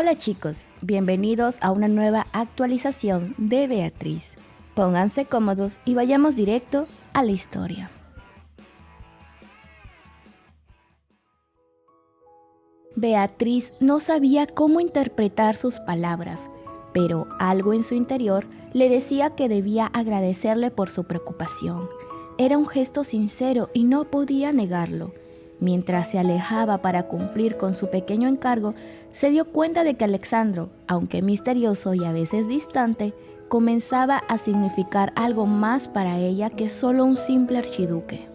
Hola chicos, bienvenidos a una nueva actualización de Beatriz. Pónganse cómodos y vayamos directo a la historia. Beatriz no sabía cómo interpretar sus palabras, pero algo en su interior le decía que debía agradecerle por su preocupación. Era un gesto sincero y no podía negarlo. Mientras se alejaba para cumplir con su pequeño encargo, se dio cuenta de que Alexandro, aunque misterioso y a veces distante, comenzaba a significar algo más para ella que solo un simple archiduque.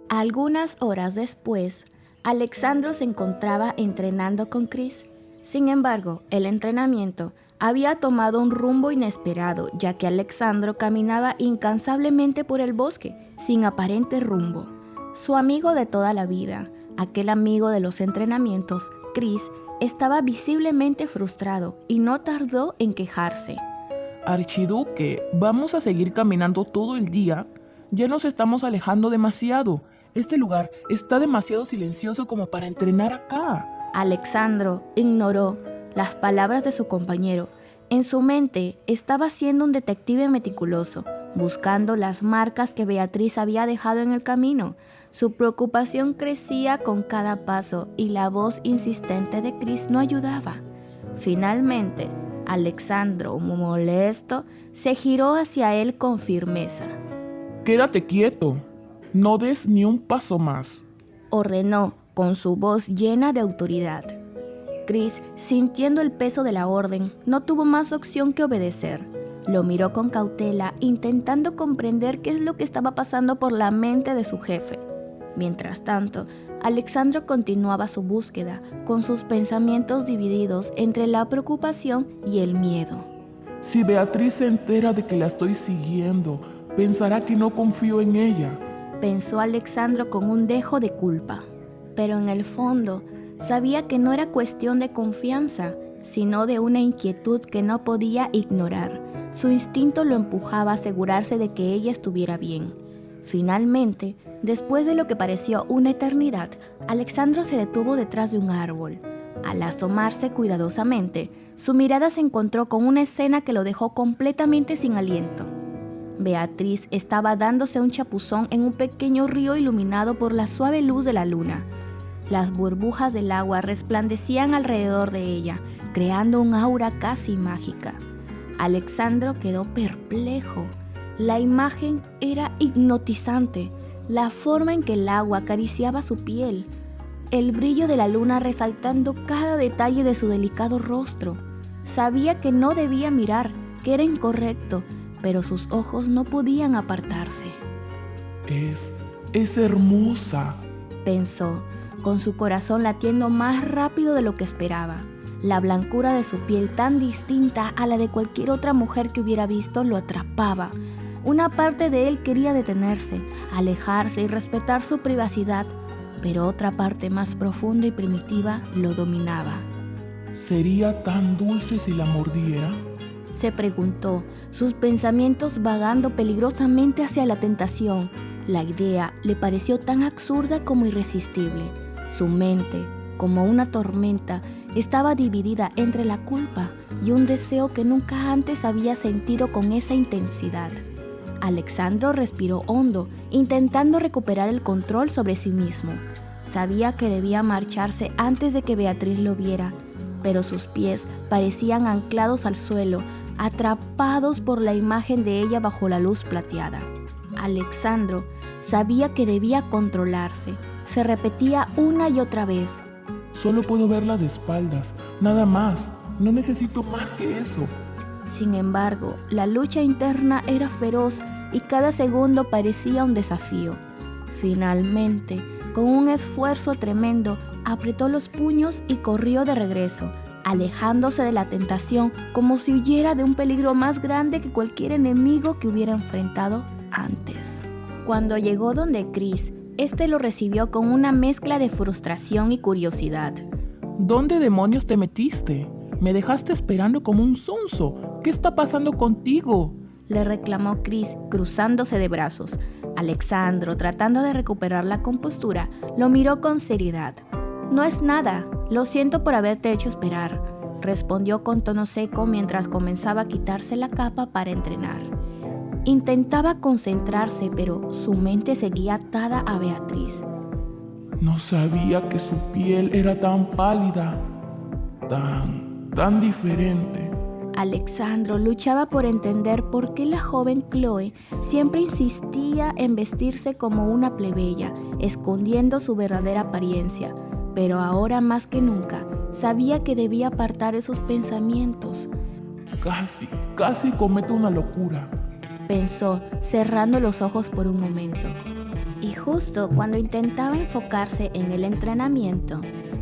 Algunas horas después, Alexandro se encontraba entrenando con Chris. Sin embargo, el entrenamiento había tomado un rumbo inesperado, ya que Alexandro caminaba incansablemente por el bosque, sin aparente rumbo. Su amigo de toda la vida, aquel amigo de los entrenamientos, Chris, estaba visiblemente frustrado y no tardó en quejarse. Archiduque, ¿vamos a seguir caminando todo el día? Ya nos estamos alejando demasiado. Este lugar está demasiado silencioso como para entrenar acá. Alexandro ignoró las palabras de su compañero. En su mente estaba siendo un detective meticuloso, buscando las marcas que Beatriz había dejado en el camino. Su preocupación crecía con cada paso y la voz insistente de Chris no ayudaba. Finalmente, Alexandro, molesto, se giró hacia él con firmeza. Quédate quieto, no des ni un paso más, ordenó con su voz llena de autoridad. Chris, sintiendo el peso de la orden, no tuvo más opción que obedecer. Lo miró con cautela, intentando comprender qué es lo que estaba pasando por la mente de su jefe. Mientras tanto, Alexandro continuaba su búsqueda, con sus pensamientos divididos entre la preocupación y el miedo. Si Beatriz se entera de que la estoy siguiendo, pensará que no confío en ella, pensó Alexandro con un dejo de culpa. Pero en el fondo, sabía que no era cuestión de confianza, sino de una inquietud que no podía ignorar. Su instinto lo empujaba a asegurarse de que ella estuviera bien. Finalmente, después de lo que pareció una eternidad, Alexandro se detuvo detrás de un árbol. Al asomarse cuidadosamente, su mirada se encontró con una escena que lo dejó completamente sin aliento. Beatriz estaba dándose un chapuzón en un pequeño río iluminado por la suave luz de la luna. Las burbujas del agua resplandecían alrededor de ella, creando un aura casi mágica. Alexandro quedó perplejo. La imagen era hipnotizante, la forma en que el agua acariciaba su piel, el brillo de la luna resaltando cada detalle de su delicado rostro. Sabía que no debía mirar, que era incorrecto, pero sus ojos no podían apartarse. Es hermosa, pensó, con su corazón latiendo más rápido de lo que esperaba. La blancura de su piel, tan distinta a la de cualquier otra mujer que hubiera visto, lo atrapaba. Una parte de él quería detenerse, alejarse y respetar su privacidad, pero otra parte más profunda y primitiva lo dominaba. ¿Sería tan dulce si la mordiera?, se preguntó, sus pensamientos vagando peligrosamente hacia la tentación. La idea le pareció tan absurda como irresistible. Su mente, como una tormenta, estaba dividida entre la culpa y un deseo que nunca antes había sentido con esa intensidad. Alexandro respiró hondo, intentando recuperar el control sobre sí mismo. Sabía que debía marcharse antes de que Beatriz lo viera, pero sus pies parecían anclados al suelo, atrapados por la imagen de ella bajo la luz plateada. Alexandro sabía que debía controlarse. Se repetía una y otra vez. Solo puedo verla de espaldas, nada más. No necesito más que eso. Sin embargo, la lucha interna era feroz y cada segundo parecía un desafío. Finalmente, con un esfuerzo tremendo, apretó los puños y corrió de regreso, alejándose de la tentación como si huyera de un peligro más grande que cualquier enemigo que hubiera enfrentado antes. Cuando llegó donde Chris, este lo recibió con una mezcla de frustración y curiosidad. ¿Dónde demonios te metiste? Me dejaste esperando como un sonso. ¿Qué está pasando contigo?, le reclamó Chris, cruzándose de brazos. Alexandro, tratando de recuperar la compostura, lo miró con seriedad. No es nada, lo siento por haberte hecho esperar. respondió con tono seco mientras comenzaba a quitarse la capa para entrenar. Intentaba concentrarse, pero su mente seguía atada a Beatriz. No sabía que su piel era tan pálida, tan diferente. Alexandro luchaba por entender por qué la joven Chloe siempre insistía en vestirse como una plebeya, escondiendo su verdadera apariencia, pero ahora más que nunca sabía que debía apartar esos pensamientos. Casi cometo una locura, pensó, cerrando los ojos por un momento. Y justo cuando intentaba enfocarse en el entrenamiento,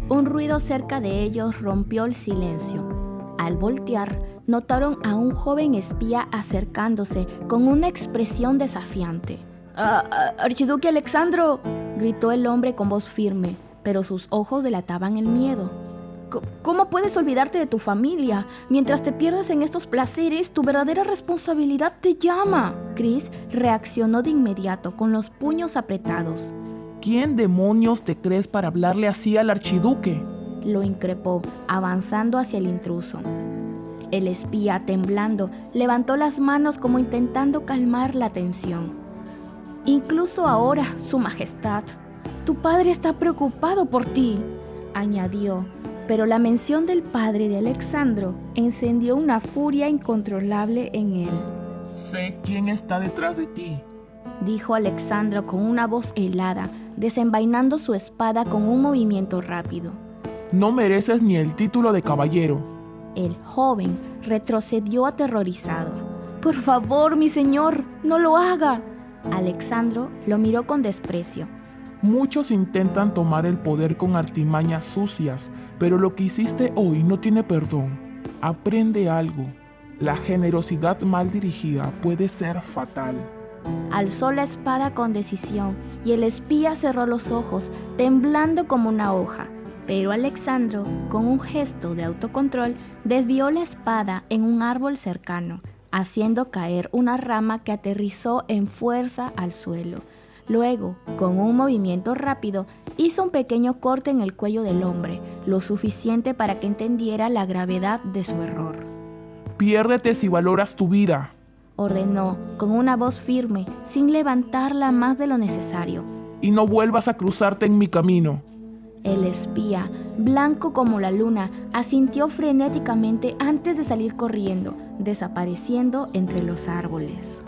un ruido cerca de ellos rompió el silencio. Al voltear, notaron a un joven espía acercándose con una expresión desafiante. ¡Archiduque Alexandro!, gritó el hombre con voz firme, pero sus ojos delataban el miedo. ¿Cómo puedes olvidarte de tu familia? Mientras te pierdes en estos placeres, tu verdadera responsabilidad te llama. Chris reaccionó de inmediato, con los puños apretados. ¿Quién demonios te crees para hablarle así al archiduque?, lo increpó, avanzando hacia el intruso. El espía, temblando, levantó las manos como intentando calmar la tensión. Incluso ahora, Su Majestad, tu padre está preocupado por ti, añadió, pero la mención del padre de Alexandro encendió una furia incontrolable en él. Sé quién está detrás de ti, dijo Alexandro con una voz helada, desenvainando su espada con un movimiento rápido. No mereces ni el título de caballero. El joven retrocedió aterrorizado. Por favor, mi señor, no lo haga. Alexandro lo miró con desprecio. Muchos intentan tomar el poder con artimañas sucias, pero lo que hiciste hoy no tiene perdón. Aprende algo. La generosidad mal dirigida puede ser fatal. Alzó la espada con decisión y el espía cerró los ojos, temblando como una hoja. Pero Alexandro, con un gesto de autocontrol, desvió la espada en un árbol cercano, haciendo caer una rama que aterrizó en fuerza al suelo. Luego, con un movimiento rápido, hizo un pequeño corte en el cuello del hombre, lo suficiente para que entendiera la gravedad de su error. Piérdete si valoras tu vida, ordenó, con una voz firme, sin levantarla más de lo necesario. Y no vuelvas a cruzarte en mi camino. El espía, blanco como la luna, asintió frenéticamente antes de salir corriendo, desapareciendo entre los árboles.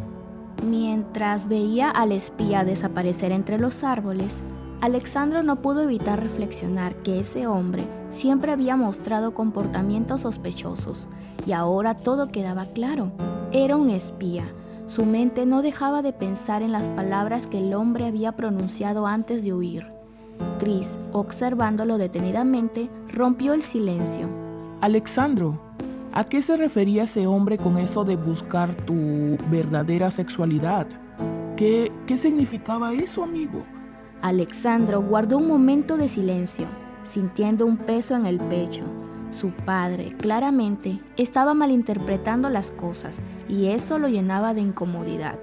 Mientras veía al espía desaparecer entre los árboles, Alexandro no pudo evitar reflexionar que ese hombre siempre había mostrado comportamientos sospechosos, y ahora todo quedaba claro. Era un espía. Su mente no dejaba de pensar en las palabras que el hombre había pronunciado antes de huir. Chris, observándolo detenidamente, rompió el silencio. Alexandro, ¿a qué se refería ese hombre con eso de buscar tu verdadera sexualidad? ¿Qué significaba eso, amigo? Alexandro guardó un momento de silencio, sintiendo un peso en el pecho. Su padre, claramente, estaba malinterpretando las cosas y eso lo llenaba de incomodidad.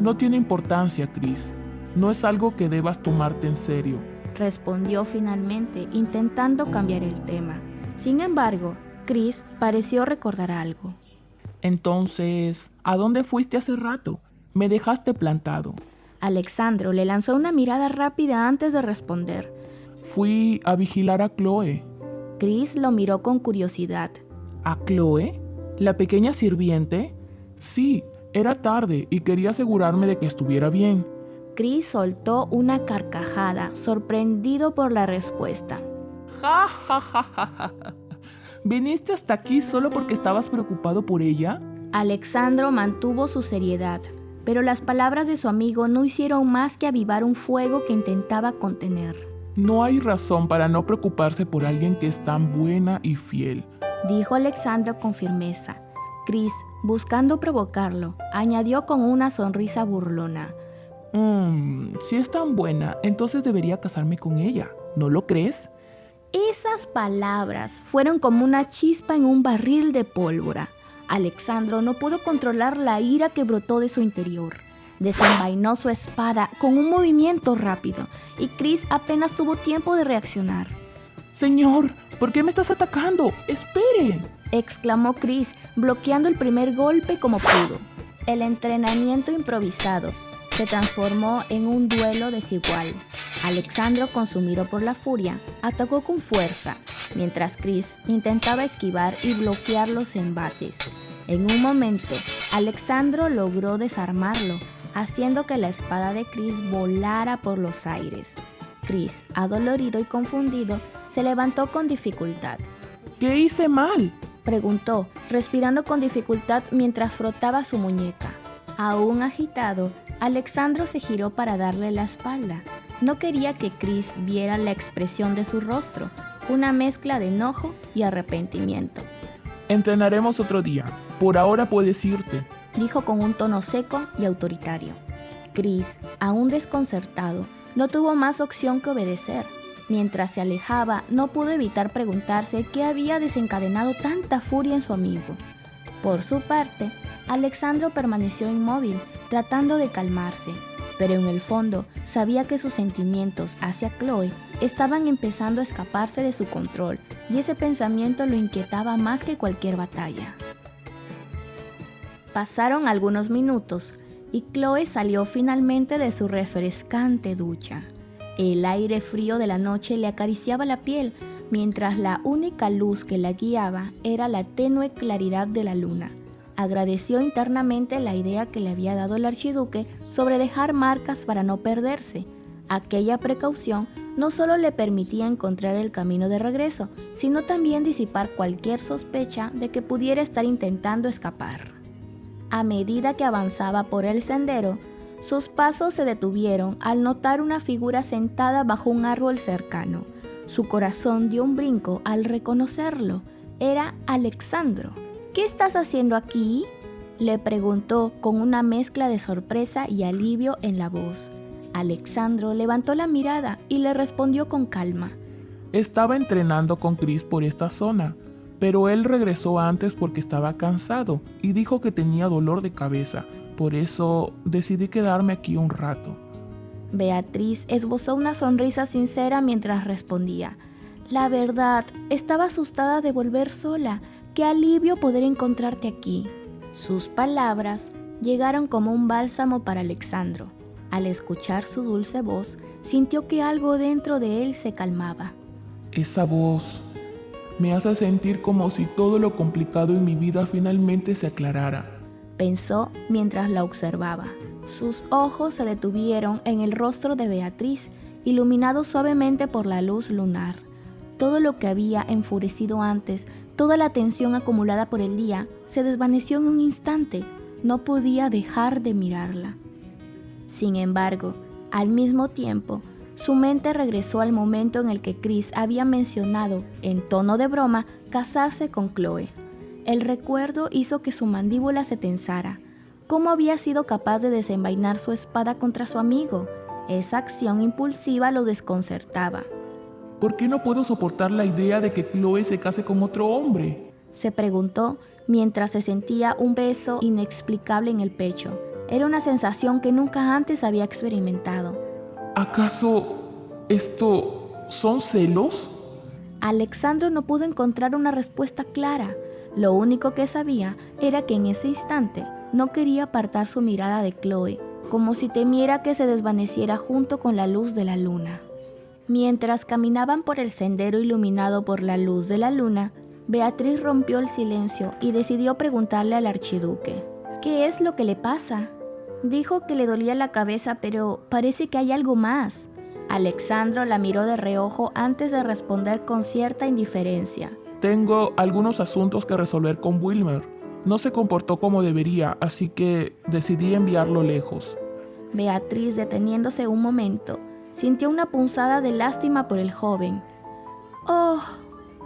No tiene importancia, Chris. No es algo que debas tomarte en serio, respondió finalmente, intentando cambiar el tema. Sin embargo, Chris pareció recordar algo. Entonces, ¿a dónde fuiste hace rato? Me dejaste plantado. Alexandro le lanzó una mirada rápida antes de responder. Fui a vigilar a Chloe. Chris lo miró con curiosidad. ¿A Chloe? ¿La pequeña sirviente? Sí, era tarde y quería asegurarme de que estuviera bien. Chris soltó una carcajada, sorprendido por la respuesta. ¡Ja, ja, ja, ja, ja! ¿Viniste hasta aquí solo porque estabas preocupado por ella? Alexandro mantuvo su seriedad, pero las palabras de su amigo no hicieron más que avivar un fuego que intentaba contener. No hay razón para no preocuparse por alguien que es tan buena y fiel, dijo Alexandro con firmeza. Chris, buscando provocarlo, añadió con una sonrisa burlona. Si es tan buena, entonces debería casarme con ella, ¿no lo crees? Esas palabras fueron como una chispa en un barril de pólvora. Alexandro no pudo controlar la ira que brotó de su interior. Desenvainó su espada con un movimiento rápido y Chris apenas tuvo tiempo de reaccionar. Señor, ¿por qué me estás atacando? ¡Espere!, exclamó Chris, bloqueando el primer golpe como pudo. El entrenamiento improvisado se transformó en un duelo desigual. Alexandro, consumido por la furia, atacó con fuerza, mientras Chris intentaba esquivar y bloquear los embates. En un momento, Alexandro logró desarmarlo, haciendo que la espada de Chris volara por los aires. Chris, adolorido y confundido, se levantó con dificultad. ¿Qué hice mal?, preguntó, respirando con dificultad mientras frotaba su muñeca. Aún agitado, Alexandro se giró para darle la espalda. No quería que Chris viera la expresión de su rostro, una mezcla de enojo y arrepentimiento. Entrenaremos otro día. Por ahora puedes irte, dijo con un tono seco y autoritario. Chris, aún desconcertado, no tuvo más opción que obedecer. Mientras se alejaba, no pudo evitar preguntarse qué había desencadenado tanta furia en su amigo. Por su parte, Alexandro permaneció inmóvil, tratando de calmarse, pero en el fondo sabía que sus sentimientos hacia Chloe estaban empezando a escaparse de su control, y ese pensamiento lo inquietaba más que cualquier batalla. Pasaron algunos minutos y Chloe salió finalmente de su refrescante ducha. El aire frío de la noche le acariciaba la piel, mientras la única luz que la guiaba era la tenue claridad de la luna. Agradeció internamente la idea que le había dado el archiduque sobre dejar marcas para no perderse. Aquella precaución no solo le permitía encontrar el camino de regreso, sino también disipar cualquier sospecha de que pudiera estar intentando escapar. A medida que avanzaba por el sendero, sus pasos se detuvieron al notar una figura sentada bajo un árbol cercano. Su corazón dio un brinco al reconocerlo. Era Alexandro. ¿Qué estás haciendo aquí?, le preguntó con una mezcla de sorpresa y alivio en la voz. Alexandro levantó la mirada y le respondió con calma. Estaba entrenando con Chris por esta zona, pero él regresó antes porque estaba cansado y dijo que tenía dolor de cabeza. Por eso decidí quedarme aquí un rato. Beatriz esbozó una sonrisa sincera mientras respondía. La verdad, estaba asustada de volver sola. ¡Qué alivio poder encontrarte aquí! Sus palabras llegaron como un bálsamo para Alexandro. Al escuchar su dulce voz, sintió que algo dentro de él se calmaba. Esa voz me hace sentir como si todo lo complicado en mi vida finalmente se aclarara, pensó mientras la observaba. Sus ojos se detuvieron en el rostro de Beatriz, iluminado suavemente por la luz lunar. Todo lo que había enfurecido antes, toda la tensión acumulada por el día, se desvaneció en un instante. No podía dejar de mirarla. Sin embargo, al mismo tiempo, su mente regresó al momento en el que Chris había mencionado, en tono de broma, casarse con Chloe. El recuerdo hizo que su mandíbula se tensara. ¿Cómo había sido capaz de desenvainar su espada contra su amigo? Esa acción impulsiva lo desconcertaba. ¿Por qué no puedo soportar la idea de que Chloe se case con otro hombre?, se preguntó mientras se sentía un beso inexplicable en el pecho. Era una sensación que nunca antes había experimentado. ¿Acaso esto son celos? Alexandro no pudo encontrar una respuesta clara. Lo único que sabía era que en ese instante no quería apartar su mirada de Chloe, como si temiera que se desvaneciera junto con la luz de la luna. Mientras caminaban por el sendero iluminado por la luz de la luna, Beatriz rompió el silencio y decidió preguntarle al archiduque. ¿Qué es lo que le pasa? Dijo que le dolía la cabeza, pero parece que hay algo más. Alexandro la miró de reojo antes de responder con cierta indiferencia. Tengo algunos asuntos que resolver con Wilmer. No se comportó como debería, así que decidí enviarlo lejos. Beatriz, deteniéndose un momento, sintió una punzada de lástima por el joven. «Oh»,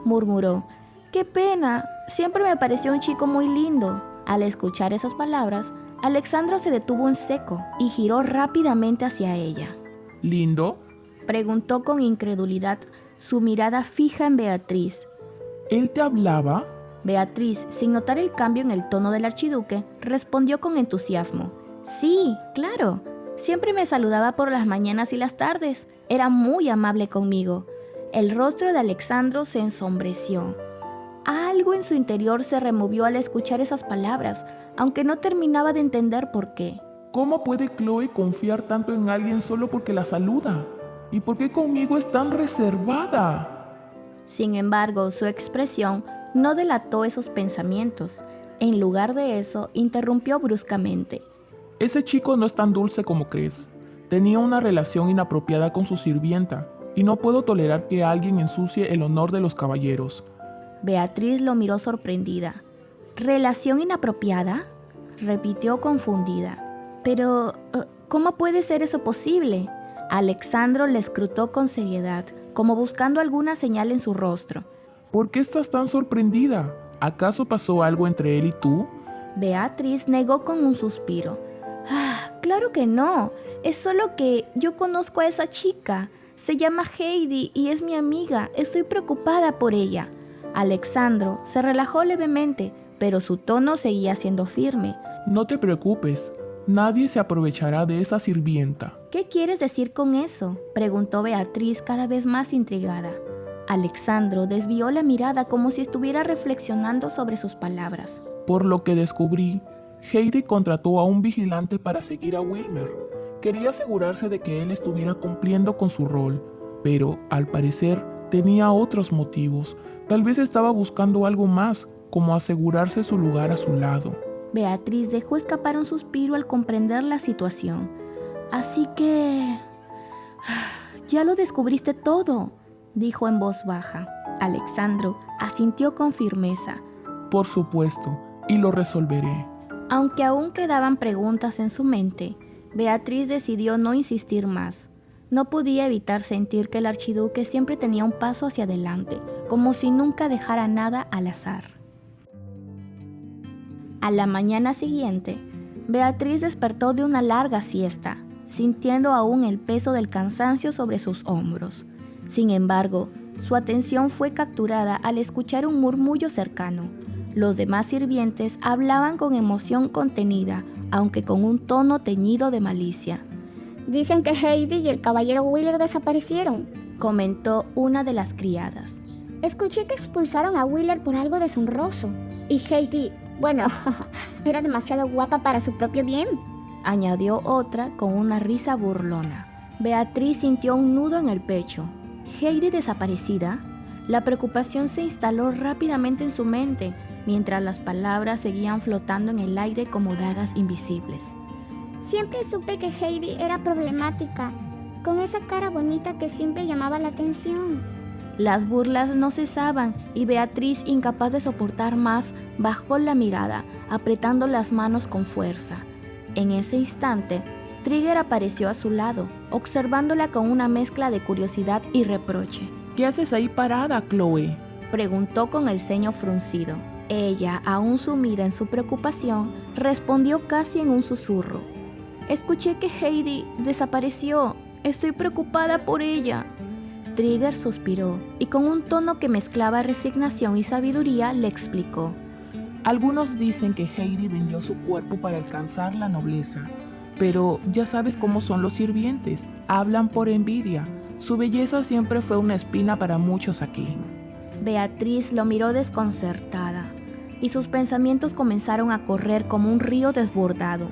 murmuró, «qué pena, siempre me pareció un chico muy lindo». Al escuchar esas palabras, Alexandro se detuvo en seco y giró rápidamente hacia ella. ¿Lindo?, preguntó con incredulidad, su mirada fija en Beatriz. ¿Él te hablaba? Beatriz, sin notar el cambio en el tono del archiduque, respondió con entusiasmo. «Sí, claro. Siempre me saludaba por las mañanas y las tardes. Era muy amable conmigo. El rostro de Alexandro se ensombreció. Algo en su interior se removió al escuchar esas palabras, aunque no terminaba de entender por qué. ¿Cómo puede Chloe confiar tanto en alguien solo porque la saluda? ¿Y por qué conmigo es tan reservada? Sin embargo, su expresión no delató esos pensamientos. En lugar de eso, interrumpió bruscamente. Ese chico no es tan dulce como crees. Tenía una relación inapropiada con su sirvienta, y no puedo tolerar que alguien ensucie el honor de los caballeros. Beatriz lo miró sorprendida. ¿Relación inapropiada?, repitió confundida. Pero, ¿cómo puede ser eso posible? Alexandro le escrutó con seriedad, como buscando alguna señal en su rostro. ¿Por qué estás tan sorprendida? ¿Acaso pasó algo entre él y tú? Beatriz negó con un suspiro. Claro que no. Es solo que yo conozco a esa chica. Se llama Heidi y es mi amiga. Estoy preocupada por ella. Alexandro se relajó levemente, pero su tono seguía siendo firme. No te preocupes. Nadie se aprovechará de esa sirvienta. ¿Qué quieres decir con eso?, preguntó Beatriz cada vez más intrigada. Alexandro desvió la mirada como si estuviera reflexionando sobre sus palabras. Por lo que descubrí, Heidi contrató a un vigilante para seguir a Wilmer. Quería asegurarse de que él estuviera cumpliendo con su rol, pero al parecer tenía otros motivos. Tal vez estaba buscando algo más, como asegurarse su lugar a su lado. Beatriz dejó escapar un suspiro al comprender la situación. Así que... ya lo descubriste todo, dijo en voz baja. Alexandro asintió con firmeza. Por supuesto, y lo resolveré. Aunque aún quedaban preguntas en su mente, Beatriz decidió no insistir más. No podía evitar sentir que el archiduque siempre tenía un paso hacia adelante, como si nunca dejara nada al azar. A la mañana siguiente, Beatriz despertó de una larga siesta, sintiendo aún el peso del cansancio sobre sus hombros. Sin embargo, su atención fue capturada al escuchar un murmullo cercano. Los demás sirvientes hablaban con emoción contenida, aunque con un tono teñido de malicia. Dicen que Heidi y el caballero Wheeler desaparecieron, comentó una de las criadas. Escuché que expulsaron a Wheeler por algo deshonroso. Y Heidi, bueno, era demasiado guapa para su propio bien, añadió otra con una risa burlona. Beatriz sintió un nudo en el pecho. ¿Heidi desaparecida? La preocupación se instaló rápidamente en su mente, mientras las palabras seguían flotando en el aire como dagas invisibles. Siempre supe que Heidi era problemática, con esa cara bonita que siempre llamaba la atención. Las burlas no cesaban y Beatriz, incapaz de soportar más, bajó la mirada, apretando las manos con fuerza. En ese instante, Trigger apareció a su lado, observándola con una mezcla de curiosidad y reproche. ¿Qué haces ahí parada, Chloe?, preguntó con el ceño fruncido. Ella, aún sumida en su preocupación, respondió casi en un susurro. Escuché que Heidi desapareció. Estoy preocupada por ella. Trigger suspiró y con un tono que mezclaba resignación y sabiduría le explicó. Algunos dicen que Heidi vendió su cuerpo para alcanzar la nobleza. Pero ya sabes cómo son los sirvientes. Hablan por envidia. Su belleza siempre fue una espina para muchos aquí. Beatriz lo miró desconcertada y sus pensamientos comenzaron a correr como un río desbordado.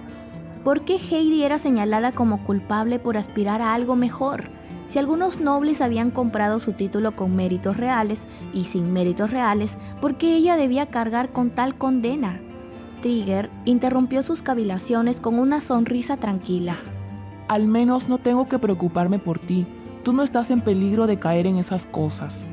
¿Por qué Heidi era señalada como culpable por aspirar a algo mejor? Si algunos nobles habían comprado su título con méritos reales y sin méritos reales, ¿por qué ella debía cargar con tal condena? Trigger interrumpió sus cavilaciones con una sonrisa tranquila. Al menos no tengo que preocuparme por ti. Tú no estás en peligro de caer en esas cosas.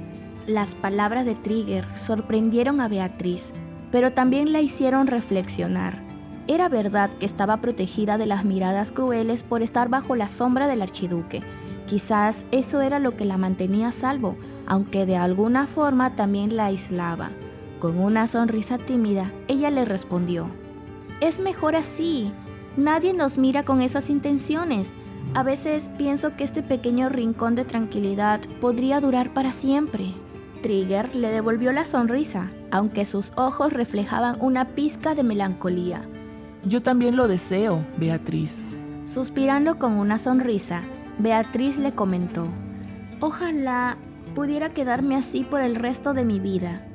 Las palabras de Trigger sorprendieron a Beatriz, pero también la hicieron reflexionar. Era verdad que estaba protegida de las miradas crueles por estar bajo la sombra del archiduque. Quizás eso era lo que la mantenía a salvo, aunque de alguna forma también la aislaba. Con una sonrisa tímida, ella le respondió: «Es mejor así. Nadie nos mira con esas intenciones. A veces pienso que este pequeño rincón de tranquilidad podría durar para siempre». Trigger le devolvió la sonrisa, aunque sus ojos reflejaban una pizca de melancolía. Yo también lo deseo, Beatriz. Suspirando con una sonrisa, Beatriz le comentó: «Ojalá pudiera quedarme así por el resto de mi vida.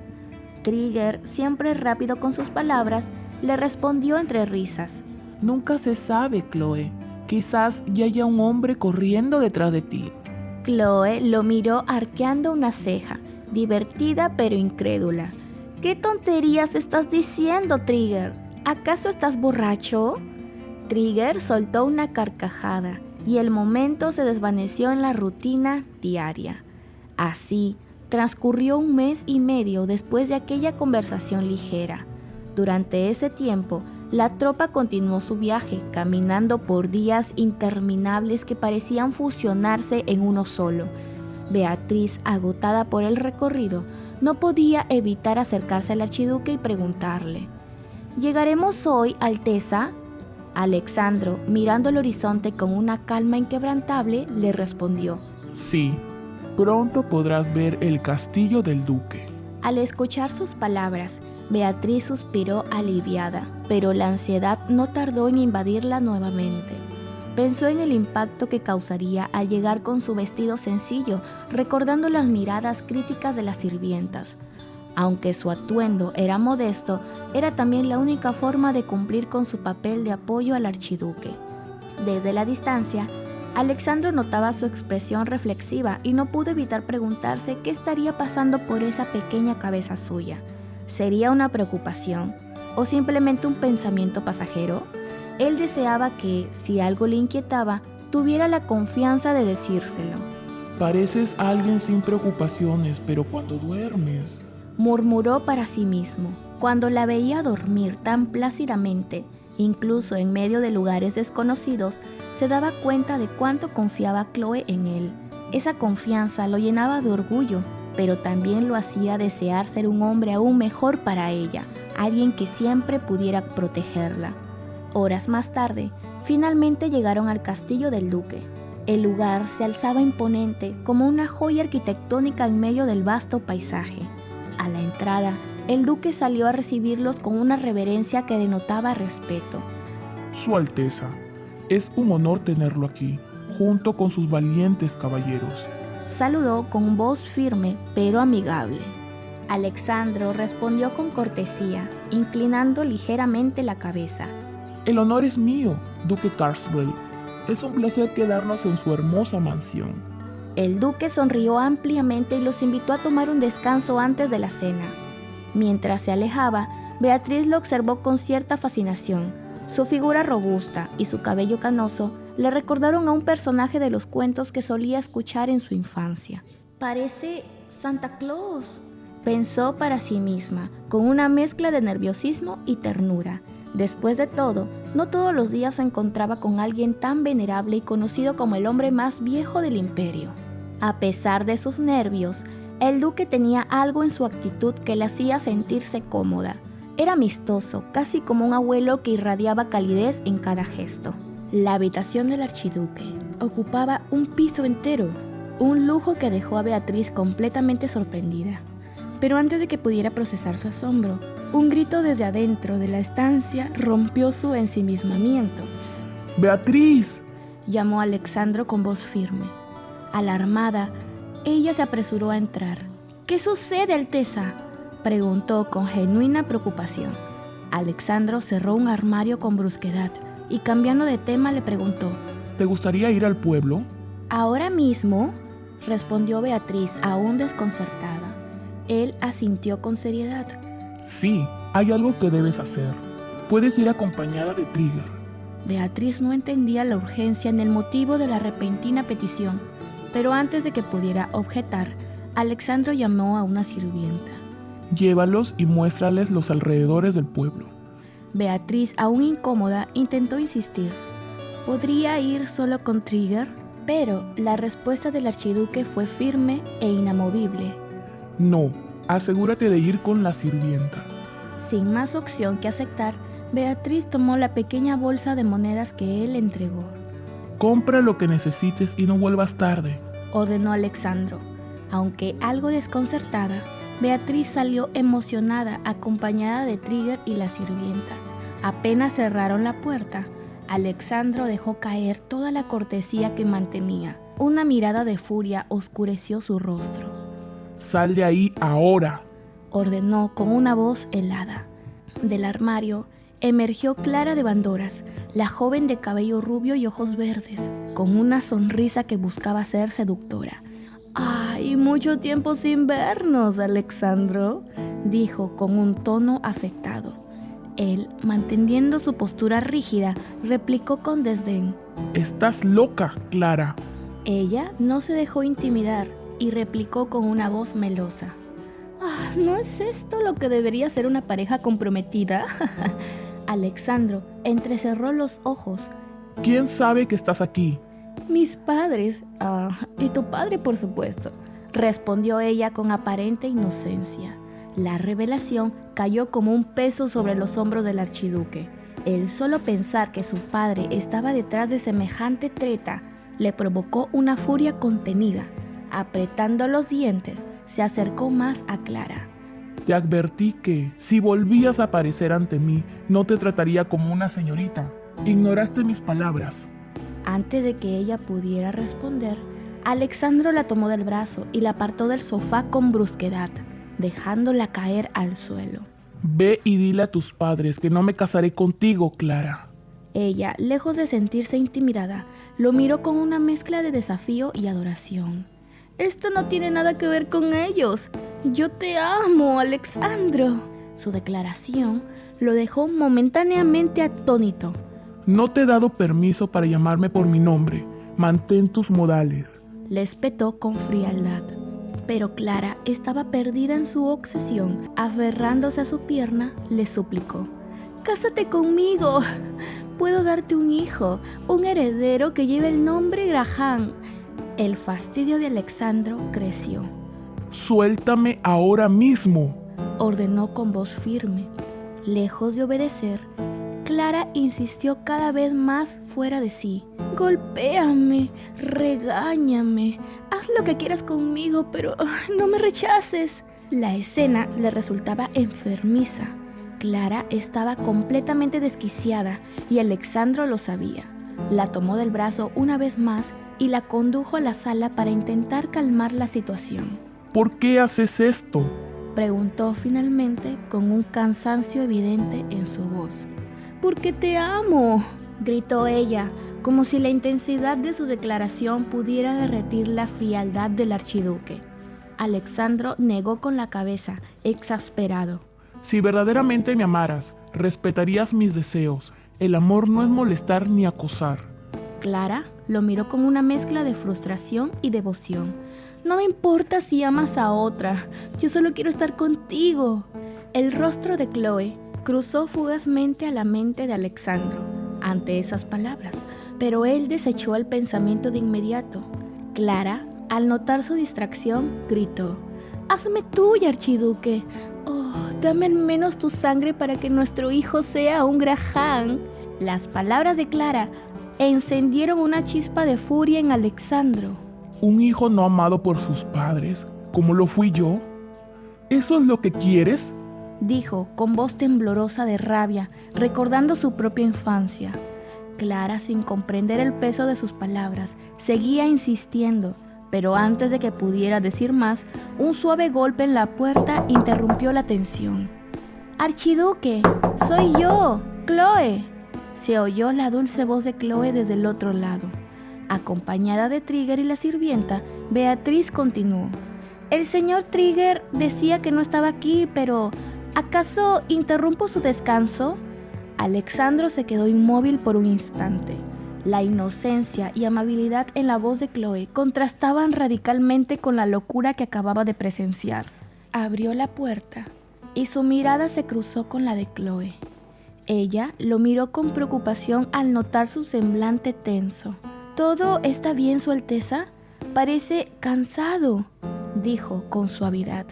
Trigger, siempre rápido con sus palabras, le respondió entre risas. Nunca se sabe, Chloe. Quizás ya haya un hombre corriendo detrás de ti. Chloe lo miró arqueando una ceja, divertida pero incrédula. ¿Qué tonterías estás diciendo, Trigger? ¿Acaso estás borracho? Trigger soltó una carcajada y el momento se desvaneció en la rutina diaria. Así, transcurrió 1 mes y medio después de aquella conversación ligera. Durante ese tiempo, la tropa continuó su viaje, caminando por días interminables que parecían fusionarse en uno solo. Beatriz, agotada por el recorrido, no podía evitar acercarse al archiduque y preguntarle: ¿Llegaremos hoy, Alteza? Alexandro, mirando el horizonte con una calma inquebrantable, le respondió: Sí, pronto podrás ver el castillo del duque. Al escuchar sus palabras, Beatriz suspiró aliviada, pero la ansiedad no tardó en invadirla nuevamente. Pensó en el impacto que causaría al llegar con su vestido sencillo, recordando las miradas críticas de las sirvientas. Aunque su atuendo era modesto, era también la única forma de cumplir con su papel de apoyo al archiduque. Desde la distancia, Alexandro notaba su expresión reflexiva y no pudo evitar preguntarse qué estaría pasando por esa pequeña cabeza suya. ¿Sería una preocupación o simplemente un pensamiento pasajero? Él deseaba que, si algo le inquietaba, tuviera la confianza de decírselo. Pareces alguien sin preocupaciones, pero cuando duermes... Murmuró para sí mismo. Cuando la veía dormir tan plácidamente, incluso en medio de lugares desconocidos, se daba cuenta de cuánto confiaba Chloe en él. Esa confianza lo llenaba de orgullo, pero también lo hacía desear ser un hombre aún mejor para ella, alguien que siempre pudiera protegerla. Horas más tarde, finalmente llegaron al castillo del duque. El lugar se alzaba imponente como una joya arquitectónica en medio del vasto paisaje. A la entrada, el duque salió a recibirlos con una reverencia que denotaba respeto. Su Alteza, es un honor tenerlo aquí, junto con sus valientes caballeros. Saludó con voz firme pero amigable. Alexandro respondió con cortesía, inclinando ligeramente la cabeza. El honor es mío, Duque Carswell. Es un placer quedarnos en su hermosa mansión. El duque sonrió ampliamente y los invitó a tomar un descanso antes de la cena. Mientras se alejaba, Beatriz lo observó con cierta fascinación. Su figura robusta y su cabello canoso le recordaron a un personaje de los cuentos que solía escuchar en su infancia. «Parece Santa Claus», pensó para sí misma, con una mezcla de nerviosismo y ternura. Después de todo, no todos los días se encontraba con alguien tan venerable y conocido como el hombre más viejo del imperio. A pesar de sus nervios, el duque tenía algo en su actitud que le hacía sentirse cómoda. Era amistoso, casi como un abuelo que irradiaba calidez en cada gesto. La habitación del archiduque ocupaba un piso entero, un lujo que dejó a Beatriz completamente sorprendida. Pero antes de que pudiera procesar su asombro, un grito desde adentro de la estancia rompió su ensimismamiento. ¡Beatriz!, llamó Alexandro con voz firme. Alarmada, ella se apresuró a entrar. «¿Qué sucede, Alteza?», preguntó con genuina preocupación. Alexandro cerró un armario con brusquedad y, cambiando de tema, le preguntó: ¿Te gustaría ir al pueblo? «¿Ahora mismo?», respondió Beatriz, aún desconcertada. Él asintió con seriedad. Sí, hay algo que debes hacer. Puedes ir acompañada de Trigger. Beatriz no entendía la urgencia ni el motivo de la repentina petición, pero antes de que pudiera objetar, Alexandro llamó a una sirvienta. Llévalos y muéstrales los alrededores del pueblo. Beatriz, aún incómoda, intentó insistir. ¿Podría ir solo con Trigger? Pero la respuesta del archiduque fue firme e inamovible. No, asegúrate de ir con la sirvienta. Sin más opción que aceptar, Beatriz tomó la pequeña bolsa de monedas que él entregó. Compra lo que necesites y no vuelvas tarde, ordenó Alexandro. Aunque algo desconcertada, Beatriz salió emocionada, acompañada de Trigger y la sirvienta. Apenas cerraron la puerta, Alexandro dejó caer toda la cortesía que mantenía. Una mirada de furia oscureció su rostro. Sal de ahí ahora, ordenó con una voz helada. Del armario emergió Clara de Bandoras, la joven de cabello rubio y ojos verdes, con una sonrisa que buscaba ser seductora. ¡Ay, mucho tiempo sin vernos, Alexandro!, dijo con un tono afectado. Él, manteniendo su postura rígida, replicó con desdén: estás loca, Clara. Ella no se dejó intimidar y replicó con una voz melosa: ¿no es esto lo que debería ser una pareja comprometida? Alexandro entrecerró los ojos. ¿Quién sabe que estás aquí? Mis padres, y tu padre, por supuesto, respondió ella con aparente inocencia. La revelación cayó como un peso sobre los hombros del archiduque. El solo pensar que su padre estaba detrás de semejante treta le provocó una furia contenida. Apretando los dientes, se acercó más a Clara. Te advertí que, si volvías a aparecer ante mí, no te trataría como una señorita. Ignoraste mis palabras. Antes de que ella pudiera responder, Alexandro la tomó del brazo y la apartó del sofá con brusquedad, dejándola caer al suelo. Ve y dile a tus padres que no me casaré contigo, Clara. Ella, lejos de sentirse intimidada, lo miró con una mezcla de desafío y adoración. Esto no tiene nada que ver con ellos. Yo te amo, Alexandro. Su declaración lo dejó momentáneamente atónito. No te he dado permiso para llamarme por mi nombre. Mantén tus modales, le espetó con frialdad. Pero Clara estaba perdida en su obsesión. Aferrándose a su pierna, le suplicó: «Cásate conmigo. Puedo darte un hijo, un heredero que lleve el nombre Graham». El fastidio de Alexandro creció. «Suéltame ahora mismo», ordenó con voz firme. Lejos de obedecer, Clara insistió cada vez más fuera de sí. «Golpéame, regáñame, haz lo que quieras conmigo, pero no me rechaces». La escena le resultaba enfermiza. Clara estaba completamente desquiciada y Alexandro lo sabía. La tomó del brazo una vez más y la condujo a la sala para intentar calmar la situación. «¿Por qué haces esto?», preguntó finalmente con un cansancio evidente en su voz. «Porque te amo», gritó ella, como si la intensidad de su declaración pudiera derretir la frialdad del archiduque. Alexandro negó con la cabeza, exasperado. «Si verdaderamente me amaras, respetarías mis deseos. El amor no es molestar ni acosar». Clara lo miró con una mezcla de frustración y devoción. «No me importa si amas a otra, yo solo quiero estar contigo». El rostro de Chloe cruzó fugazmente a la mente de Alexandro ante esas palabras, pero él desechó el pensamiento de inmediato. Clara, al notar su distracción, gritó: «Hazme tuya, archiduque. Oh, dame al menos tu sangre para que nuestro hijo sea un Graham». Las palabras de Clara encendieron una chispa de furia en Alexandro. ¿Un hijo no amado por sus padres, como lo fui yo? ¿Eso es lo que quieres?, dijo con voz temblorosa de rabia, recordando su propia infancia. Clara, sin comprender el peso de sus palabras, seguía insistiendo, pero antes de que pudiera decir más, un suave golpe en la puerta interrumpió la tensión. «Archiduque, soy yo, Chloe», se oyó la dulce voz de Chloe desde el otro lado. Acompañada de Trigger y la sirvienta, Beatriz continuó: «El señor Trigger decía que no estaba aquí, pero ¿acaso interrumpo su descanso?». Alexandro se quedó inmóvil por un instante. La inocencia y amabilidad en la voz de Chloe contrastaban radicalmente con la locura que acababa de presenciar. Abrió la puerta y su mirada se cruzó con la de Chloe. Ella lo miró con preocupación al notar su semblante tenso. «¿Todo está bien, Su Alteza? Parece cansado», dijo con suavidad.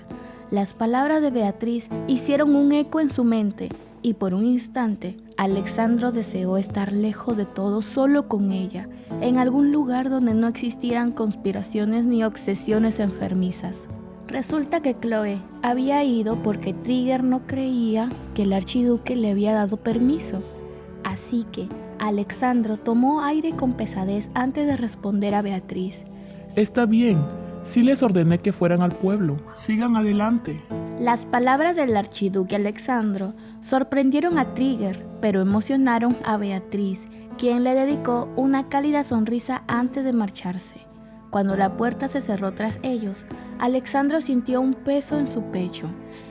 Las palabras de Beatriz hicieron un eco en su mente y por un instante Alexandro deseó estar lejos de todo, solo con ella, en algún lugar donde no existieran conspiraciones ni obsesiones enfermizas. Resulta que Chloe había ido porque Trigger no creía que el archiduque le había dado permiso. Así que Alexandro tomó aire con pesadez antes de responder a Beatriz. «Está bien, Sí les ordené que fueran al pueblo. Sigan adelante. Las palabras del archiduque Alexandro sorprendieron a Trigger, pero emocionaron a Beatriz, quien le dedicó una cálida sonrisa antes de marcharse. Cuando la puerta se cerró tras ellos, Alexandro sintió un peso en su pecho.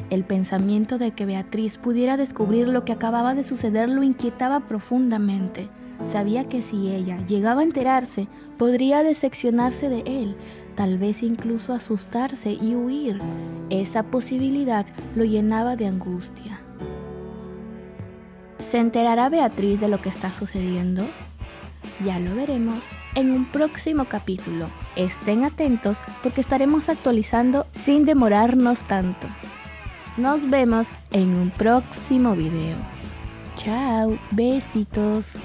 El pensamiento de que Beatriz pudiera descubrir lo que acababa de suceder lo inquietaba profundamente. Sabía que si ella llegaba a enterarse, podría decepcionarse de él, tal vez incluso asustarse y huir. Esa posibilidad lo llenaba de angustia. ¿Se enterará Beatriz de lo que está sucediendo? Ya lo veremos en un próximo capítulo. Estén atentos porque estaremos actualizando sin demorarnos tanto. Nos vemos en un próximo video. Chao, besitos.